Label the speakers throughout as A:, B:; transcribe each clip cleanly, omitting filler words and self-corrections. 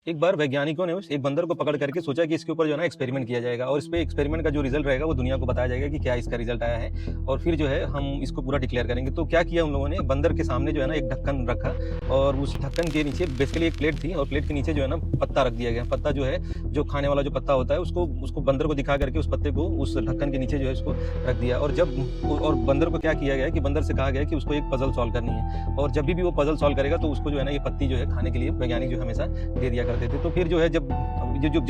A: एक बार वैज्ञानिकों ने एक बंदर को पकड़ करके सोचा कि इसके ऊपर जो है ना एक्सपेरिमेंट किया जाएगा और इस पे एक्सपेरिमेंट का जो रिजल्ट रहेगा वो दुनिया को बताया जाएगा कि क्या इसका रिजल्ट आया है और फिर जो है हम इसको पूरा डिक्लेयर करेंगे। तो क्या किया उन लोगों ने, बंदर के सामने जो है ना एक ढक्कन रखा और उस ढक्कन के नीचे बेसिकली एक प्लेट थी और प्लेट के नीचे जो है ना पत्ता रख दिया गया। पत्ता जो है, जो खाने वाला जो पत्ता होता है, उसको बंदर को दिखा करके उस पत्ते को उस ढक्कन के नीचे जो है उसको रख दिया। और बंदर को क्या किया गया कि बंदर से कहा गया कि उसको एक पजल सॉल्व करनी है और जब भी वो पजल सॉल्व करेगा तो उसको जो है ना ये पत्ती जो है खाने के लिए वैज्ञानिक जो हमेशा दे दिया करते थे। तो फिर जो है जब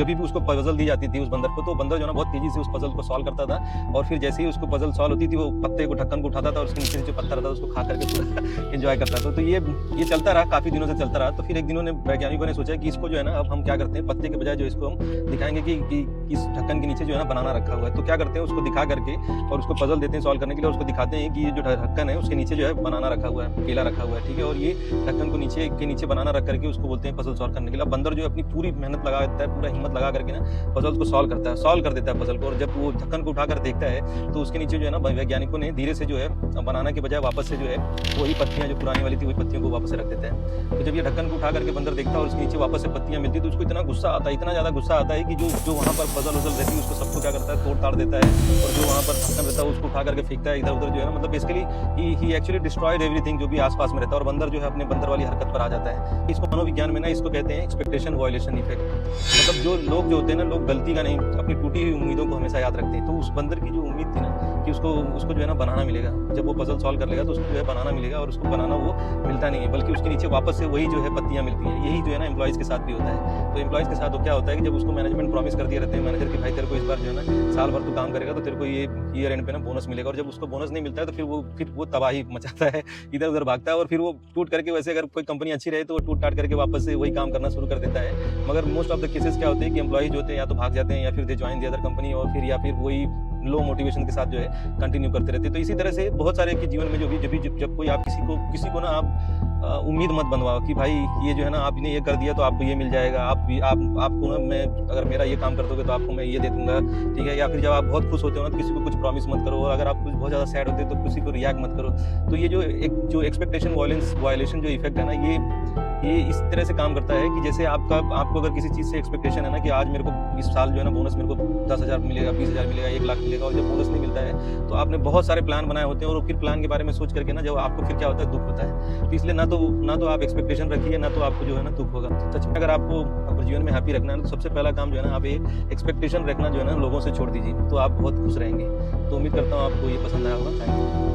A: भी उसको पजल दी जाती थी उस बंदर को, तो बंदर जो है ना बहुत तेजी से उस पजल को सॉल्व करता था और फिर जैसे ही उसको पजल सॉल्व होती थी वो पत्ते को, ढक्कन को उठाता था और उसके नीचे जो पत्ता रहता था उसको खा करके पूरा एंजॉय करता था। तो ये चलता रहा, काफी दिनों से चलता रहा। तो फिर एक दिनों ने वैज्ञानिकों ने सोचा कि इसको जो है ना अब हम क्या करते हैं, पत्ते के बजाय जो इसको हम दिखाएंगे कि इस ढक्कन के नीचे जो है ना बनाना रखा हुआ है। तो क्या करते हैं, उसको दिखा करके और उसको पजल देते हैं सॉल्व करने के लिए, उसको दिखाते हैं कि ये जो ढक्कन है उसके नीचे जो है बनाना रखा हुआ है, केला रखा हुआ है, ठीक है। और ये ढक्कन को नीचे बनाना रख करके उसको बोलते हैं पजल सॉल्व करने के लिए। अब बंदर जो अपनी पूरी मेहनत लगा देता है, पूरा हिम्मत लगा करके ना पजल को सॉल्व कर देता है पजल को। और जब वो ढक्कन को उठाकर देखता है तो उसके नीचे जो है ना वैज्ञानिकों ने धीरे से जो है बनाना के बजाय वापस से जो है वही पत्तियां जो पुरानी वाली थी वही पत्तियों को वापस से रख देता है। तो जब ये ढक्कन को उठा करके बंदर देखता है और उसके नीचे वापस से पत्तियां मिलती तो उसको इतना गुस्सा आता है, इतना ज्यादा गुस्सा आता है कि जो वहाँ पर पजल रहती है उसको सबको क्या करता है, तोड़ ताड़ देता है और जो वहाँ पर ढक्कन रहता है उसको उठा करके फेंकता है इधर उधर जो है ना। मतलब बेसिकली ही एक्चुअली डिस्ट्रॉयड एवरीथिंग जो भी आसपास में रहता है और बंदर जो है अपने बंदर वाली हरकत पर आ जाता है। इसको मनोविज्ञान में ना इसको कहते हैं एक्सपेक्टेशन वायलेशन इफेक्ट। मतलब जो लोग जो होते हैं ना, लोग गलती का नहीं, अपनी टूटी हुई उम्मीदों को हमेशा याद रखते हैं। तो उस बंदर की जो उम्मीद थी ना कि उसको जो है ना बनाना मिलेगा, जब वो पजल सॉल्व कर लेगा तो उसको जो है बनाना मिलेगा और उसको बनाना वो मिलता नहीं है, बल्कि उसके नीचे वापस से वही जो है पत्तियां मिलती हैं। यही जो है ना एम्प्लॉइज के साथ भी होता है। तो एम्प्लॉइज के साथ तो क्या होता है कि जब उसको मैनेजमेंट प्रॉमिस कर दिए रहते हैं मैनेजर कि भाई तेरे को इस बार जो है ना साल भर तू काम करेगा तो तेरे को ये ईयर एंड पे ना बोनस मिलेगा, और जब उसको बोनस नहीं मिलता है तो फिर वो तबाही मचाता है, इधर उधर भागता है और फिर वो टूट करके, वैसे अगर कोई कंपनी अच्छी रहे तो वो टूट टाट करके वापस से वही काम करना शुरू कर देता है। मगर मोस्ट ऑफ द केसेस क्या होते हैं कि एम्प्लॉइज होते हैं या तो भाग जाते हैं या फिर they join the other company और फिर या फिर वही लो मोटिवेशन के साथ जो है कंटिन्यू करते रहते हैं। तो इसी तरह से बहुत सारे के जीवन में जब कोई आप किसी को ना आप उम्मीद मत बनवाओ कि भाई ये जो है ना आपने ये कर दिया तो आपको ये मिल जाएगा, आपको ना मैं अगर मेरा ये काम कर दोगे तो आपको मैं ये दे दूंगा, ठीक है। या फिर जब आप बहुत खुश होते हो ना तो किसी को कुछ प्रॉमिस मत करो, और अगर आप कुछ बहुत ज़्यादा सैड होते हो तो किसी को रिएक्ट मत करो। तो ये जो एक्सपेक्टेशन वायलेशन जो इफेक्ट है ना, ये इस तरह से काम करता है कि जैसे आपको अगर किसी चीज़ से एक्सपेक्टेशन है ना कि आज मेरे को इस साल जो है ना बोनस मेरे को 10,000 मिलेगा, 20,000 मिलेगा, 1 लाख मिलेगा, और जब बोनस नहीं मिलता है तो आपने बहुत सारे प्लान बनाए होते हैं और फिर प्लान के बारे में सोच करके ना जब आपको फिर क्या होता है, दुख होता है। तो इसलिए ना तो आप एक्सपेक्टेशन रखिए, ना तो आपको जो है ना दुख होगा। तो सच में अगर आपको अपने जीवन में हैप्पी रखना है तो सबसे पहला काम जो है ना आप एक्सपेक्टेशन रखना जो है ना लोगों से छोड़ दीजिए, तो आप बहुत खुश रहेंगे। तो उम्मीद करता हूँ आपको ये पसंद आया होगा। Thank you.